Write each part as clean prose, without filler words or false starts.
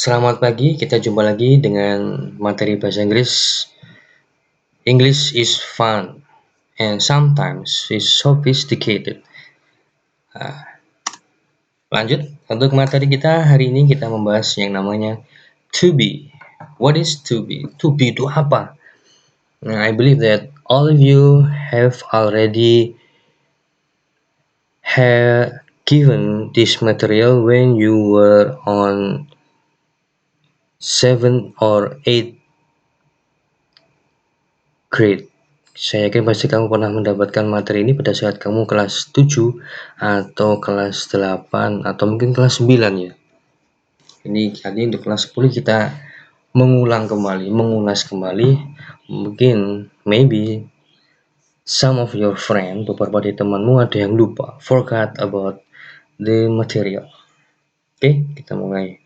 Selamat pagi, kita jumpa lagi dengan materi bahasa Inggris. English is fun and sometimes is sophisticated. Lanjut, untuk materi kita hari ini kita membahas yang namanya to be. What is to be? To be itu apa? Nah, I believe that all of you have already given this material when you were on 7 or 8 grade. Saya yakin pasti kamu pernah mendapatkan materi ini pada saat kamu kelas 7 atau kelas 8 atau mungkin kelas 9 ya. Ini tadi untuk kelas 10 kita mengulas kembali. Mungkin maybe some of your friend, beberapa dari temanmu ada yang lupa, forgot about the material. Oke, kita mulai.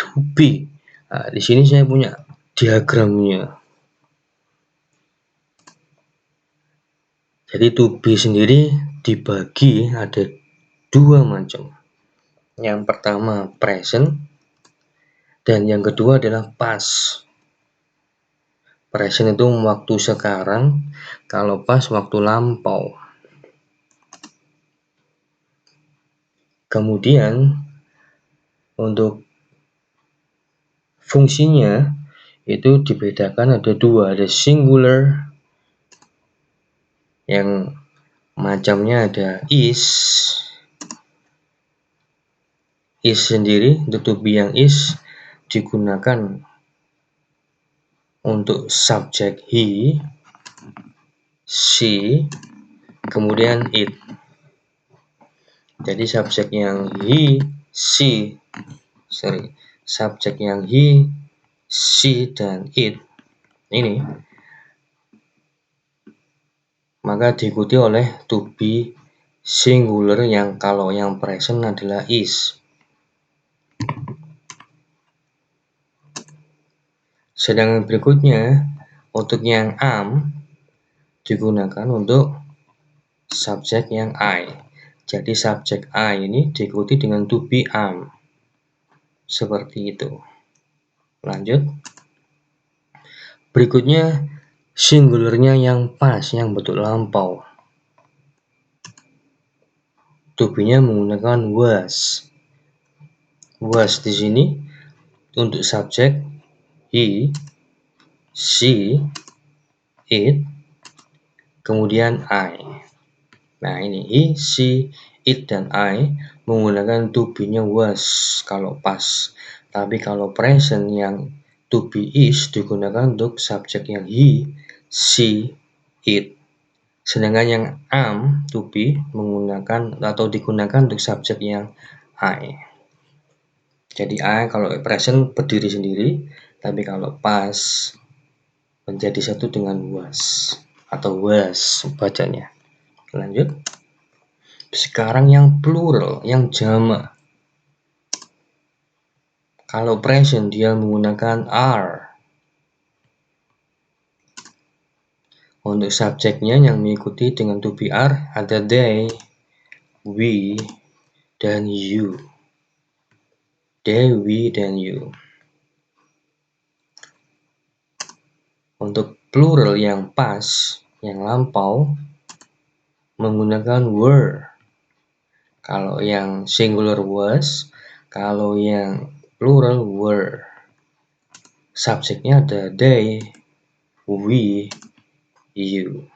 To be. Nah, di sini saya punya diagramnya. Jadi to be sendiri dibagi ada dua macam. Yang pertama present dan yang kedua adalah past. Present itu waktu sekarang, kalau past waktu lampau. Kemudian untuk fungsinya itu dibedakan ada dua, ada singular yang macamnya ada is sendiri. Untuk to be yang is digunakan untuk subjek he, she, kemudian it. Jadi subjek yang he, she dan it ini maka diikuti oleh to be singular yang kalau yang present adalah is. Sedangkan berikutnya untuk yang am digunakan untuk subjek yang I. Jadi subjek I ini diikuti dengan to be am. Seperti itu. Lanjut. Berikutnya singularnya yang past, yang bentuk lampau. To be-nya menggunakan was. Was di sini untuk subjek he, she, it, kemudian I. Nah, ini he, she, it, dan I menggunakan to be-nya was kalau past. Tapi kalau present yang to be is digunakan untuk subjek yang he, she, it. Sedangkan yang am to be menggunakan atau digunakan untuk subjek yang I. Jadi I kalau present berdiri sendiri, tapi kalau past menjadi satu dengan was atau was bacanya. Lanjut. Sekarang yang plural, yang jamak. Kalau present dia menggunakan are. Untuk subjeknya yang mengikuti dengan to be are ada they, we, dan you. They, we, dan you. Untuk plural yang past, yang lampau, menggunakan were. Kalau yang singular was, kalau yang plural were. Subjeknya ada they, we, you.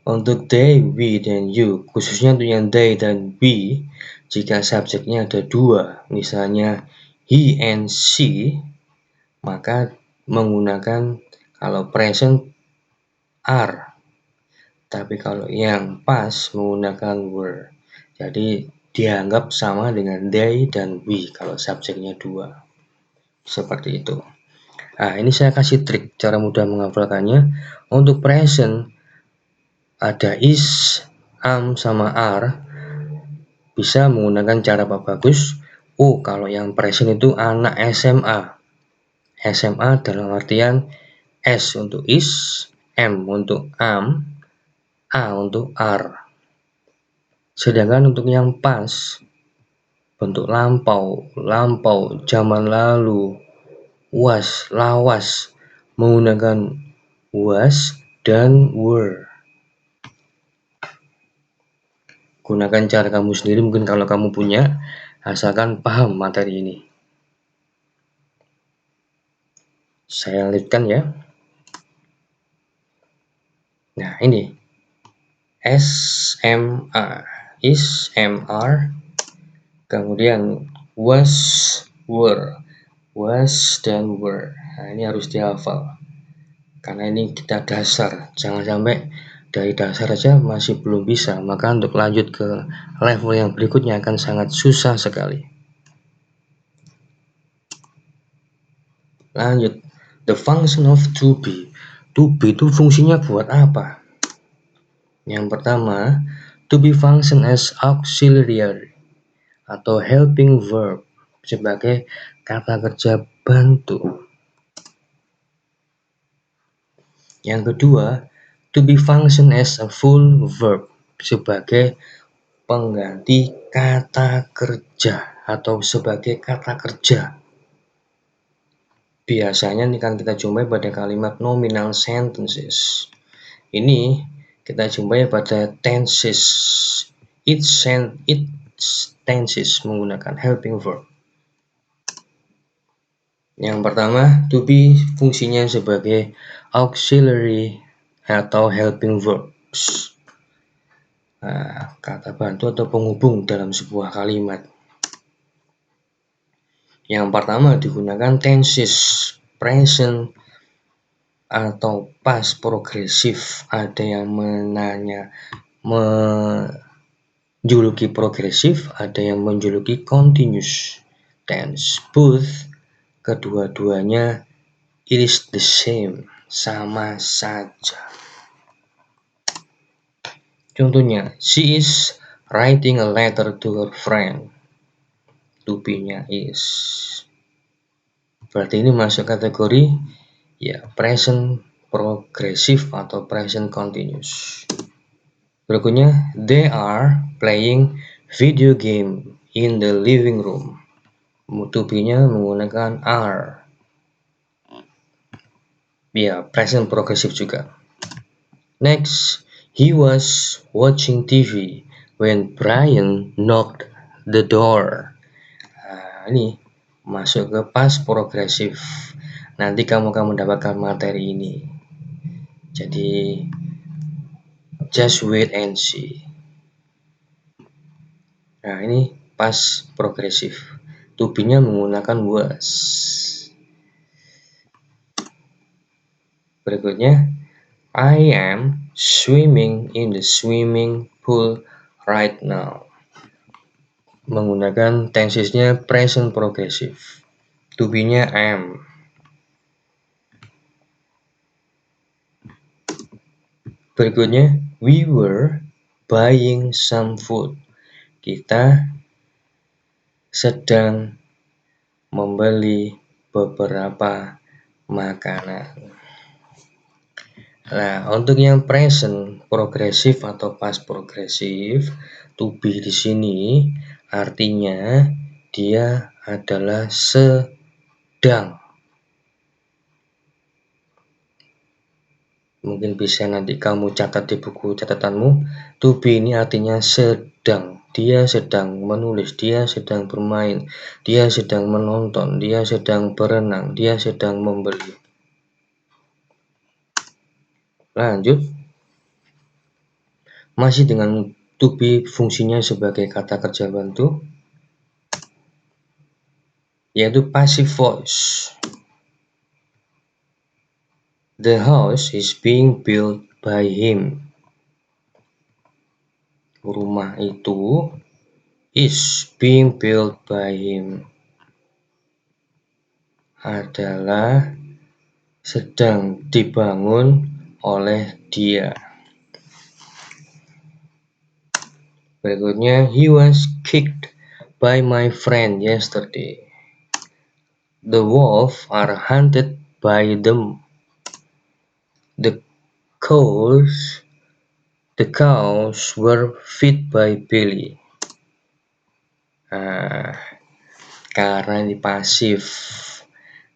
Untuk they, we, dan you, khususnya untuk yang they dan we, jika subjeknya ada dua, misalnya he and she, maka menggunakan kalau present are. Tapi kalau yang past menggunakan were. Jadi dianggap sama dengan they dan we kalau subjeknya dua. Seperti itu. Nah, ini saya kasih trik cara mudah menghafalkannya. Untuk present ada is, am, sama are. Bisa menggunakan cara apa bagus? Kalau yang present itu anak SMA. SMA dalam artian S untuk is, M untuk am, A untuk are. Sedangkan untuk yang past bentuk lampau, lampau, zaman lalu, was, lawas, menggunakan was dan were. Gunakan cara kamu sendiri mungkin kalau kamu punya, asalkan paham materi ini. Saya lanjutkan ya. Nah, ini SMR, is, MR, kemudian was, were, was dan were. Nah, ini harus dihafal karena ini kita dasar, jangan sampai dari dasar saja masih belum bisa, maka untuk lanjut ke level yang berikutnya akan sangat susah sekali. Lanjut, the function of to be. To be itu fungsinya buat apa? Yang pertama, to be function as auxiliary atau helping verb sebagai kata kerja bantu. Yang kedua, to be function as a full verb sebagai pengganti kata kerja atau sebagai kata kerja. Biasanya ini kan kita jumpai pada kalimat nominal sentences. Ini kita jumpai pada tenses. Each tenses menggunakan helping verb. Yang pertama, to be fungsinya sebagai auxiliary atau helping verbs. Nah, kata bantu atau penghubung dalam sebuah kalimat. Yang pertama digunakan tenses, present atau past progresif. Ada yang menjuluki progresif, ada yang menjuluki continuous tense. Both, kedua-duanya it is the same, sama saja. Contohnya, she is writing a letter to her friend. To be-nya is. Berarti ini masuk kategori ya present progressive atau present continuous. Berikutnya, they are playing video game in the living room. To be-nya menggunakan are. Ya, present progressive juga. Next, he was watching TV when Brian knocked the door. Nah, ini masuk ke past progressive. Nanti kamu akan mendapatkan materi ini. Jadi just wait and see. Nah, ini past progressive. To be-nya menggunakan was. Berikutnya, I am swimming in the swimming pool right now. Menggunakan tensesnya present progressive. To be-nya am. Berikutnya, we were buying some food. Kita sedang membeli beberapa makanan. Nah, untuk yang present progressive atau past progressive, to be di sini artinya dia adalah sedang. Mungkin bisa nanti kamu catat di buku catatanmu. To be ini artinya sedang. Dia sedang menulis, dia sedang bermain, dia sedang menonton, dia sedang berenang, dia sedang membeli. Lanjut. Masih dengan to be fungsinya sebagai kata kerja bantu, yaitu passive voice. The house is being built by him. Rumah itu is being built by him. Adalah sedang dibangun oleh dia. Berikutnya, he was kicked by my friend yesterday. The wolves are hunted by them. The cows were fed by Billy. Nah, karena ini pasif,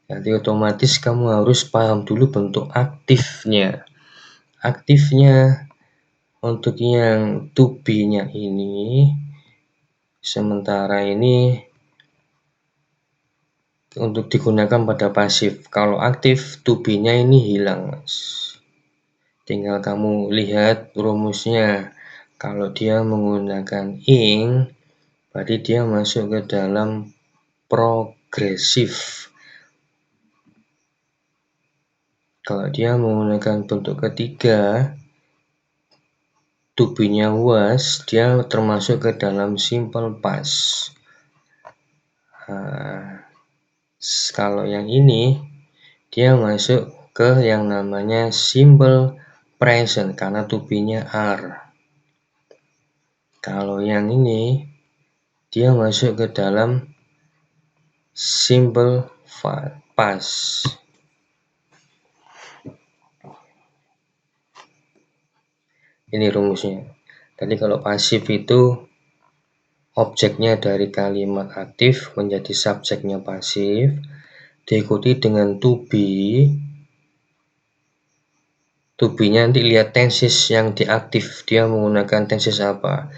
jadi otomatis kamu harus paham dulu bentuk aktifnya. Aktifnya untuk yang to be-nya ini, sementara ini untuk digunakan pada pasif. Kalau aktif, to be-nya ini hilang, Mas. Tinggal kamu lihat rumusnya. Kalau dia menggunakan ing, berarti dia masuk ke dalam progresif. Kalau dia menggunakan bentuk ketiga, to be-nya was, dia termasuk ke dalam simple past. Nah, kalau yang ini, dia masuk ke yang namanya simple present karena to be-nya are. Kalau yang ini, dia masuk ke dalam simple past. Ini rumusnya. Jadi kalau pasif itu objeknya dari kalimat aktif menjadi subjeknya pasif, diikuti dengan to be. To be-nya nanti lihat tenses yang diaktif, dia menggunakan tenses apa.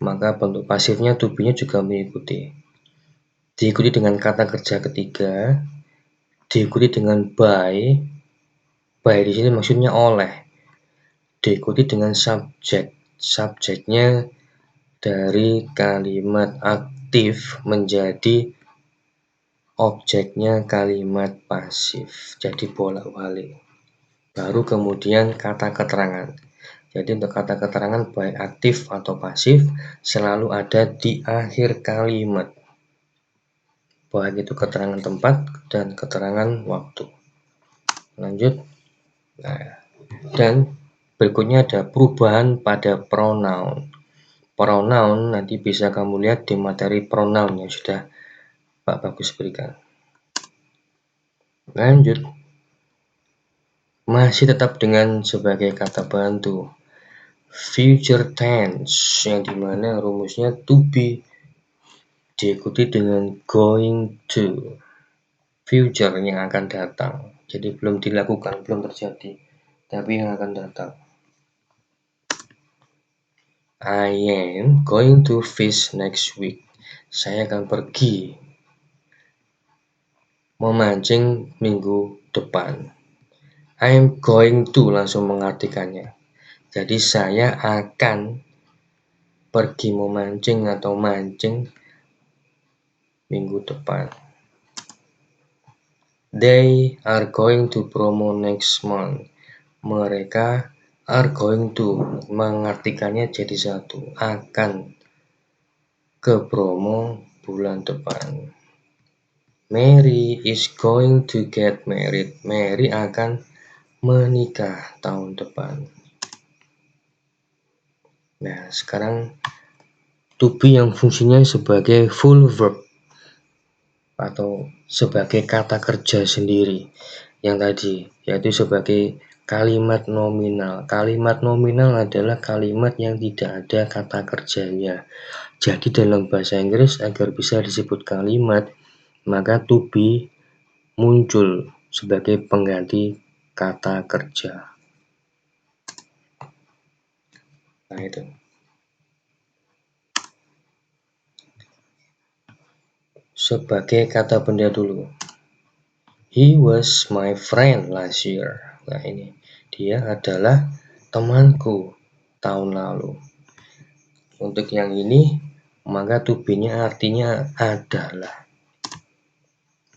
Maka bentuk pasifnya to be-nya juga mengikuti. Diikuti dengan kata kerja ketiga, diikuti dengan by. By di sini maksudnya oleh. Diikuti dengan subjek. Subjeknya dari kalimat aktif menjadi objeknya kalimat pasif. Jadi bolak-balik. Baru kemudian kata keterangan. Jadi untuk kata keterangan baik aktif atau pasif selalu ada di akhir kalimat. Baik itu keterangan tempat dan keterangan waktu. Lanjut. Nah, dan berikutnya ada perubahan pada pronoun. Pronoun nanti bisa kamu lihat di materi pronoun yang sudah Pak Bagus berikan. Lanjut. Masih tetap dengan sebagai kata bantu. Future tense yang dimana rumusnya to be diikuti dengan going to. Future yang akan datang. Jadi belum dilakukan, belum terjadi, tapi yang akan datang. I am going to fish next week. Saya akan pergi memancing minggu depan. I am going to langsung mengartikannya. Jadi saya akan pergi memancing atau mancing minggu depan. They are going to promo next month. Mereka are going to mengartikannya jadi satu, akan ke promo bulan depan. Mary is going to get married. Mary akan menikah tahun depan. Nah, sekarang to be yang fungsinya sebagai full verb atau sebagai kata kerja sendiri yang tadi, yaitu sebagai kalimat nominal. Kalimat nominal adalah kalimat yang tidak ada kata kerjanya. Jadi dalam bahasa Inggris agar bisa disebut kalimat, maka to be muncul sebagai pengganti kata kerja. Nah itu. Sebagai kata benda dulu. He was my friend last year. Nah ini, dia adalah temanku tahun lalu. Untuk yang ini, maka to be-nya artinya adalah.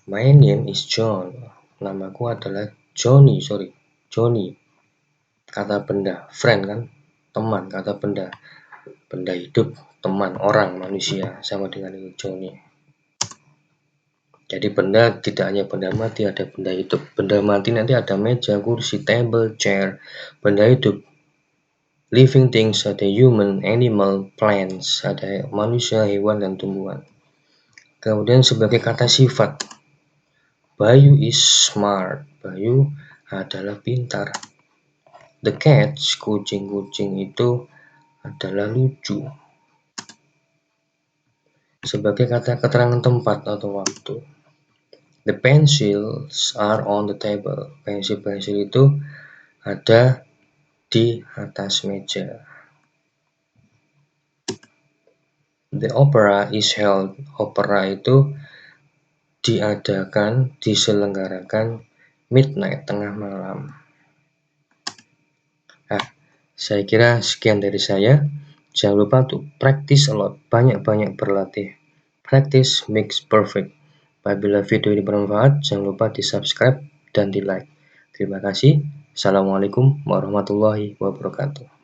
My name is John. Namaku adalah Johnny. Kata benda, friend kan, teman, kata benda. Benda hidup, teman, orang, manusia, sama dengan itu Johnny. Jadi benda tidak hanya benda mati, ada benda hidup. Benda mati nanti ada meja, kursi, table, chair. Benda hidup, living things, ada human, animal, plants, ada manusia, hewan, dan tumbuhan. Kemudian sebagai kata sifat, Bayu is smart. Bayu adalah pintar. The cats, kucing-kucing itu adalah lucu. sebagai kata keterangan tempat atau waktu. The pencils are on the table. Pensil-pensil itu ada di atas meja. The opera is held. Opera itu diselenggarakan midnight, tengah malam. Nah, saya kira sekian dari saya. Jangan lupa untuk practice a lot, banyak-banyak berlatih. Practice makes perfect. Apabila video ini bermanfaat, jangan lupa di subscribe dan di like. Terima kasih. Assalamualaikum warahmatullahi wabarakatuh.